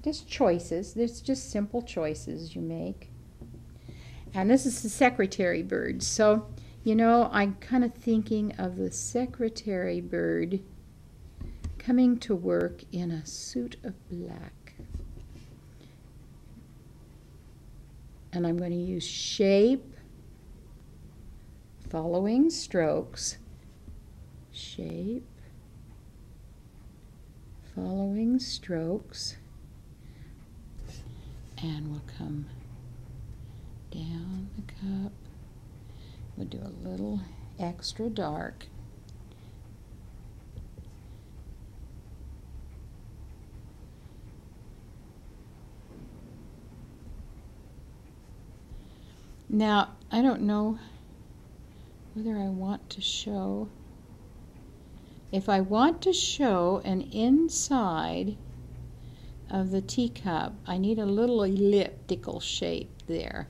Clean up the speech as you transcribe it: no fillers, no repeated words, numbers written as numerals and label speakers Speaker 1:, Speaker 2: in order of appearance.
Speaker 1: Just choices. There's just simple choices you make. And this is the secretary bird. So, you know, I'm kind of thinking of the secretary bird coming to work in a suit of black. And I'm going to use shape, following strokes, shape, following strokes, and we'll come down the cup. We'll do a little extra dark. Now, I don't know whether I want to show. If I want to show an inside of the teacup, I need a little elliptical shape there.